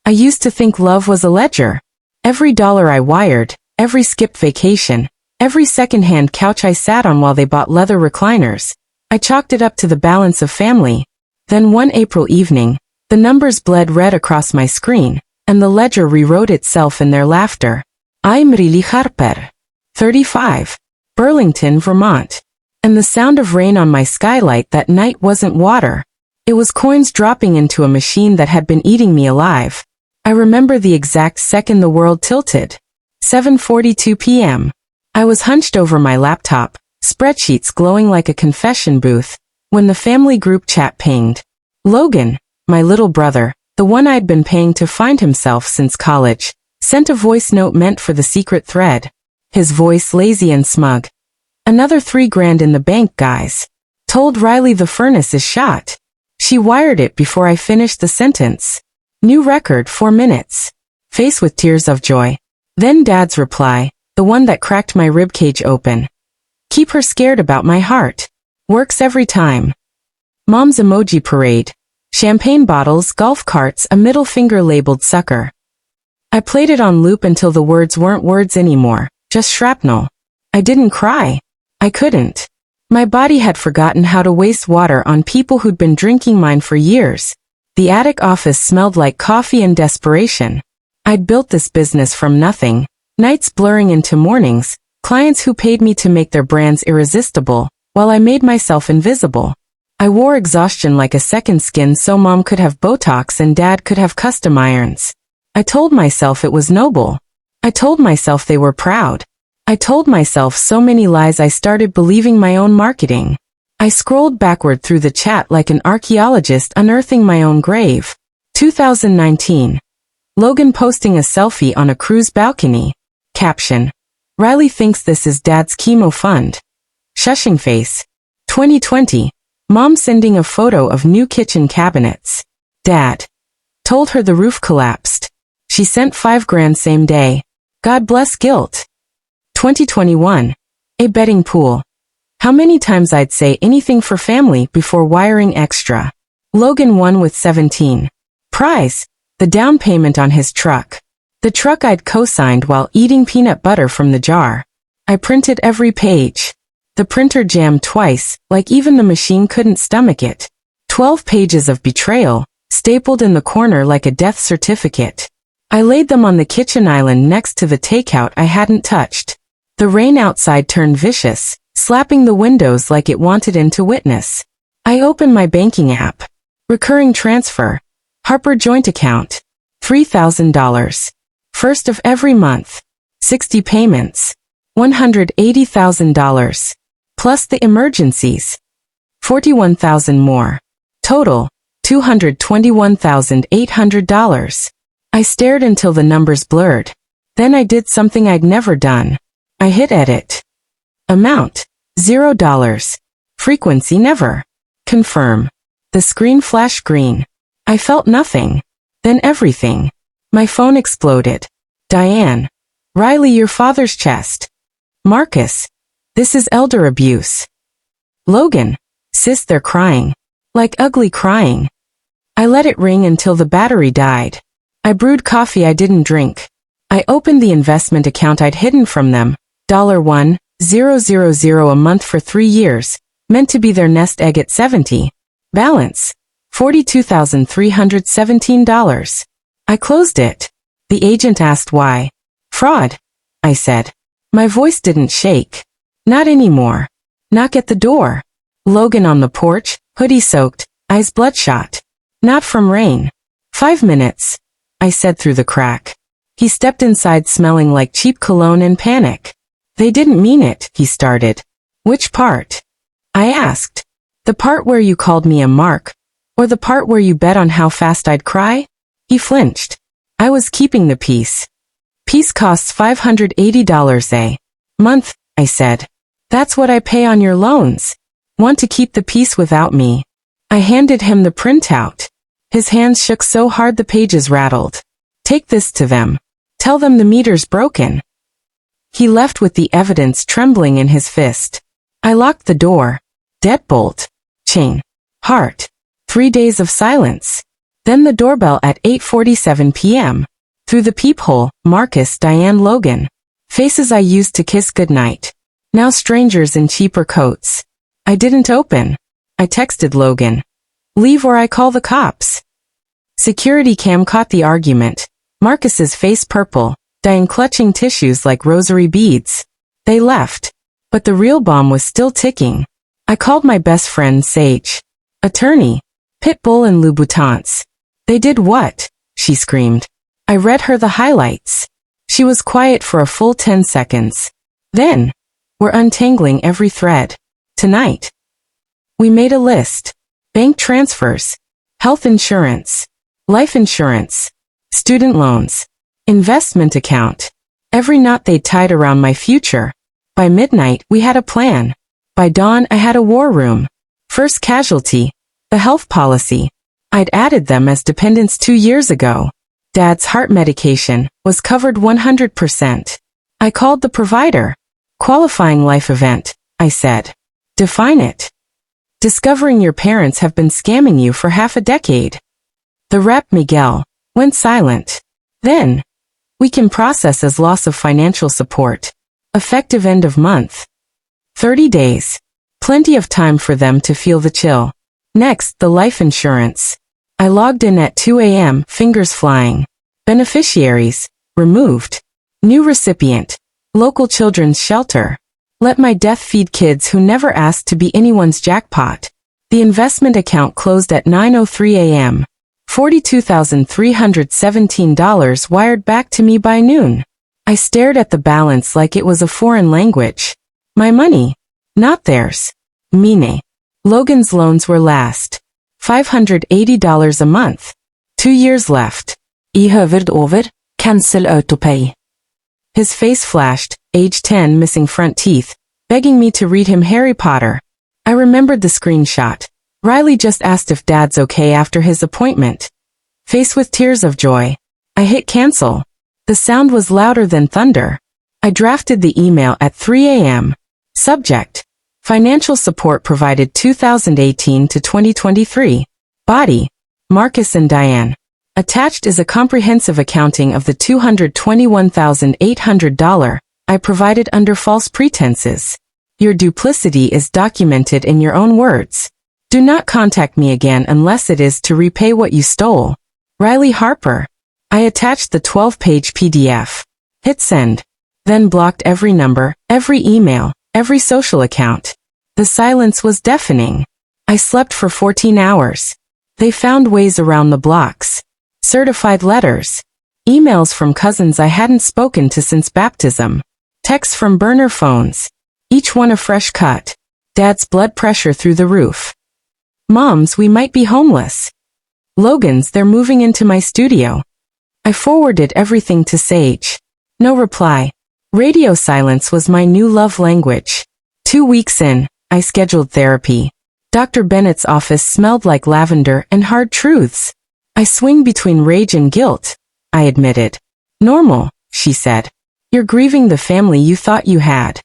I used to think love was a ledger. Every dollar I wired, every skipped vacation, every second-hand couch I sat on while they bought leather recliners, I chalked it up to the balance of family. Then one April evening, the numbers bled red across my screen, and the ledger rewrote itself in their laughter. I'm really Harper. 35. Burlington, Vermont. And the sound of rain on my skylight that night wasn't water. It was coins dropping into a machine that had been eating me alive. I remember the exact second the world tilted. 7:42 p.m. I was hunched over my laptop, spreadsheets glowing like a confession booth, when the family group chat pinged. Logan, my little brother, the one I'd been paying to find himself since college, sent a voice note meant for the secret thread. His voice lazy and smug. Another $3,000 in the bank, guys. Told Riley the furnace is shot. She wired it before I finished the sentence. New record 4 minutes. Face with tears of joy. Then Dad's reply, the one that cracked my ribcage open. Keep her scared about my heart. Works every time. Mom's emoji parade. Champagne bottles, golf carts, a middle finger labeled sucker. I played it on loop until the words weren't words anymore, just shrapnel. I didn't cry. I couldn't. My body had forgotten how to waste water on people who'd been drinking mine for years. The attic office smelled like coffee and desperation. I'd built this business from nothing, nights blurring into mornings, clients who paid me to make their brands irresistible, while I made myself invisible. I wore exhaustion like a second skin so Mom could have Botox and Dad could have custom irons. I told myself it was noble. I told myself they were proud. I told myself so many lies I started believing my own marketing. I scrolled backward through the chat like an archaeologist unearthing my own grave. 2019. Logan posting a selfie on a cruise balcony. Caption. Riley thinks this is Dad's chemo fund. Shushing face. 2020. Mom sending a photo of new kitchen cabinets. Dad. Told her the roof collapsed. She sent $5,000 same day. God bless guilt. 2021. A betting pool. How many times I'd say anything for family before wiring extra. Logan won with 17. Prize. The down payment on his truck. The truck I'd co-signed while eating peanut butter from the jar. I printed every page. The printer jammed twice, like even the machine couldn't stomach it. 12 pages of betrayal, stapled in the corner like a death certificate. I laid them on the kitchen island next to the takeout I hadn't touched. The rain outside turned vicious, slapping the windows like it wanted in to witness. I opened my banking app. Recurring transfer. Harper joint account. $3,000. First of every month. 60 payments. $180,000. Plus the emergencies. 41,000 more. Total. $221,800. I stared until the numbers blurred. Then I did something I'd never done. I hit edit. Amount. $0. Frequency never. Confirm. The screen flashed green. I felt nothing. Then everything. My phone exploded. Diane. Riley, your father's chest. Marcus. This is elder abuse. Logan. Sis, they're crying. Like ugly crying. I let it ring until the battery died. I brewed coffee I didn't drink. I opened the investment account I'd hidden from them. $1,000 a month for 3 years, meant to be their nest egg at 70. Balance. $42,317. I closed it. The agent asked why. Fraud, I said. My voice didn't shake. Not anymore. Knock at the door. Logan on the porch, hoodie soaked, eyes bloodshot. Not from rain. 5 minutes, I said through the crack. He stepped inside smelling like cheap cologne and panic. They didn't mean it, he started. Which part? I asked. The part where you called me a mark, or the part where you bet on how fast I'd cry? He flinched. I was keeping the peace. Peace costs $580 a month, I said. That's what I pay on your loans. Want to keep the peace without me? I handed him the printout. His hands shook so hard the pages rattled. Take this to them. Tell them the meter's broken. He left with the evidence trembling in his fist. I locked the door. Deadbolt. Chain. Heart. 3 days of silence. Then the doorbell at 8:47 p.m. Through the peephole, Marcus, Diane, Logan. Faces I used to kiss goodnight. Now strangers in cheaper coats. I didn't open. I texted Logan. Leave or I call the cops. Security cam caught the argument. Marcus's face purple, Diane clutching tissues like rosary beads. They left. But the real bomb was still ticking. I called my best friend Sage. Attorney. Pitbull and Louboutins. They did what? She screamed. I read her the highlights. She was quiet for a full 10 seconds. Then, we're untangling every thread. Tonight. We made a list. Bank transfers. Health insurance. Life insurance. Student loans. Investment account. Every knot they tied around my future. By midnight, we had a plan. By dawn, I had a war room. First casualty. The health policy. I'd added them as dependents 2 years ago. Dad's heart medication was covered 100%. I called the provider. Qualifying life event, I said. Define it. Discovering your parents have been scamming you for half a decade. The rep, Miguel, went silent. Then, we can process as loss of financial support. Effective end of month. 30 days. Plenty of time for them to feel the chill. Next, the life insurance. I logged in at 2 a.m., fingers flying. Beneficiaries, removed. New recipient, local children's shelter. Let my death feed kids who never asked to be anyone's jackpot. The investment account closed at 9:03 a.m. $42,317 wired back to me by noon. I stared at the balance like it was a foreign language. My money, not theirs. Mine. Logan's loans were last. $580 a month. 2 years left. I hoverd over, cancel autopay. His face flashed, age 10 missing front teeth, begging me to read him Harry Potter. I remembered the screenshot. Riley just asked if Dad's okay after his appointment. Faced with tears of joy, I hit cancel. The sound was louder than thunder. I drafted the email at 3 a.m. Subject. Financial support provided 2018 to 2023. Body. Marcus and Diane. Attached is a comprehensive accounting of the $221,800 I provided under false pretenses. Your duplicity is documented in your own words. Do not contact me again unless it is to repay what you stole. Riley Harper. I attached the 12-page PDF. Hit send. Then blocked every number, every email, every social account. The silence was deafening. I slept for 14 hours. They found ways around the blocks. Certified letters. Emails from cousins I hadn't spoken to since baptism. Texts from burner phones. Each one a fresh cut. Dad's blood pressure through the roof. Mom's, we might be homeless. Logan's, they're moving into my studio. I forwarded everything to Sage. No reply. Radio silence was my new love language. 2 weeks in, I scheduled therapy. Dr. Bennett's office smelled like lavender and hard truths. I swing between rage and guilt, I admitted. Normal, she said. You're grieving the family you thought you had.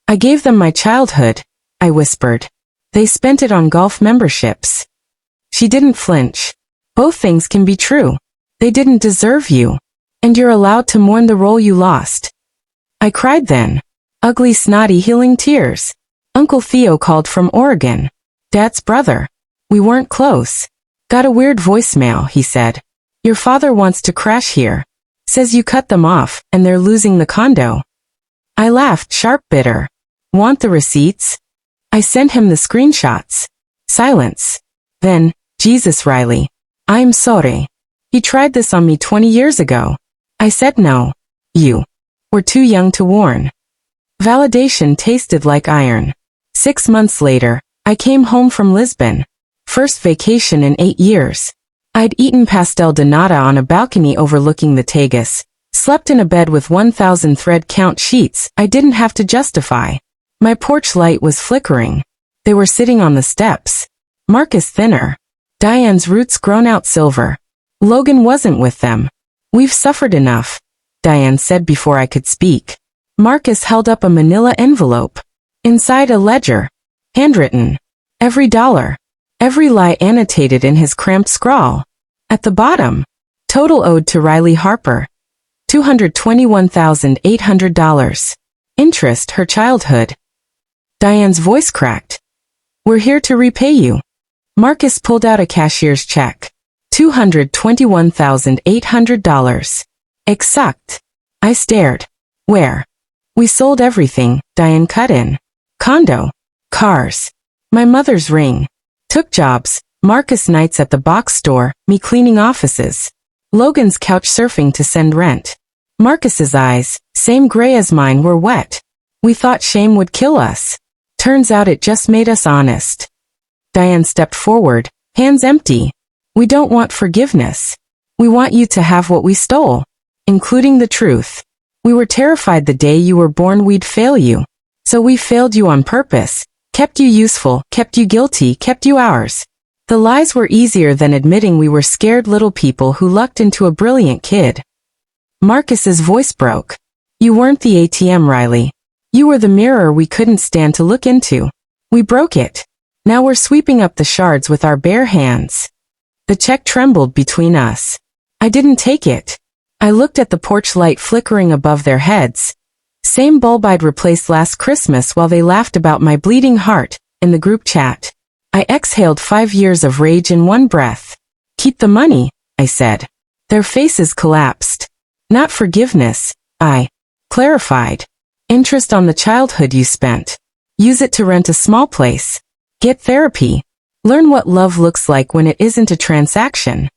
I gave them my childhood, I whispered. They spent it on golf memberships. She didn't flinch. Both things can be true. They didn't deserve you. And you're allowed to mourn the role you lost. I cried then. Ugly, snotty, healing tears. Uncle Theo called from Oregon. Dad's brother. We weren't close. Got a weird voicemail, he said. Your father wants to crash here. Says you cut them off, and they're losing the condo. I laughed, sharp, bitter. Want the receipts? I sent him the screenshots. Silence. Then, Jesus, Riley. I'm sorry. He tried this on me 20 years ago. I said no. You were too young to warn. Validation tasted like iron. 6 months later, I came home from Lisbon. First vacation in 8 years. I'd eaten pastel de nata on a balcony overlooking the Tagus, slept in a bed with 1,000 thread count sheets I didn't have to justify. My porch light was flickering. They were sitting on the steps. Marcus thinner. Diane's roots grown out silver. Logan wasn't with them. We've suffered enough, Diane said before I could speak. Marcus held up a manila envelope. Inside a ledger. Handwritten. Every dollar. Every lie annotated in his cramped scrawl. At the bottom, total owed to Riley Harper, $221,800. Interest her childhood. Diane's voice cracked. We're here to repay you. Marcus pulled out a cashier's check. $221,800. Exact. I stared. Where? We sold everything, Diane cut in. Condo. Cars. My mother's ring. Took jobs, Marcus nights at the box store, me cleaning offices. Logan's couch surfing to send rent. Marcus's eyes, same gray as mine, were wet. We thought shame would kill us. Turns out it just made us honest. Diane stepped forward, hands empty. We don't want forgiveness. We want you to have what we stole, including the truth. We were terrified the day you were born we'd fail you. So we failed you on purpose, kept you useful, kept you guilty, kept you ours. The lies were easier than admitting we were scared little people who lucked into a brilliant kid. Marcus's voice broke. You weren't the ATM, Riley. You were the mirror we couldn't stand to look into. We broke it. Now we're sweeping up the shards with our bare hands. The check trembled between us. I didn't take it. I looked at the porch light flickering above their heads. Same bulb I'd replaced last Christmas while they laughed about my bleeding heart in the group chat. I exhaled 5 years of rage in one breath. Keep the money, I said. Their faces collapsed. Not forgiveness, I clarified. Interest on the childhood you spent. Use it to rent a small place. Get therapy. Learn what love looks like when it isn't a transaction.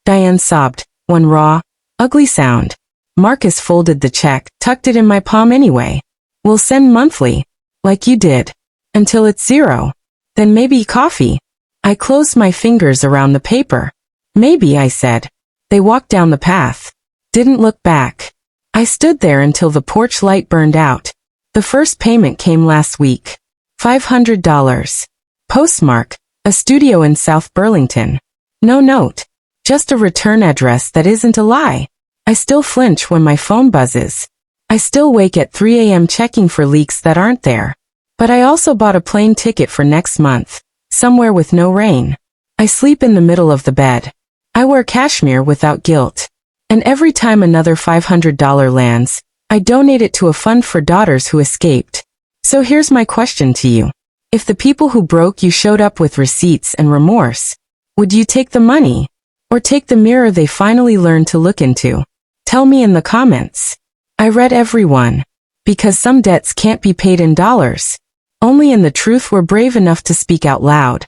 Diane sobbed, one raw, ugly sound. Marcus folded the check, tucked it in my palm anyway. We'll send monthly, like you did, until it's zero. Then maybe coffee. I closed my fingers around the paper. Maybe, I said. They walked down the path. Didn't look back. I stood there until the porch light burned out. The first payment came last week. $500. Postmark, a studio in South Burlington. No note. Just a return address that isn't a lie. I still flinch when my phone buzzes. I still wake at 3 a.m. checking for leaks that aren't there. But I also bought a plane ticket for next month, somewhere with no rain. I sleep in the middle of the bed. I wear cashmere without guilt. And every time another $500 lands, I donate it to a fund for daughters who escaped. So here's my question to you. If the people who broke you showed up with receipts and remorse, would you take the money? Or take the mirror they finally learned to look into? Tell me in the comments. I read every one. Because some debts can't be paid in dollars. Only in the truth we're brave enough to speak out loud.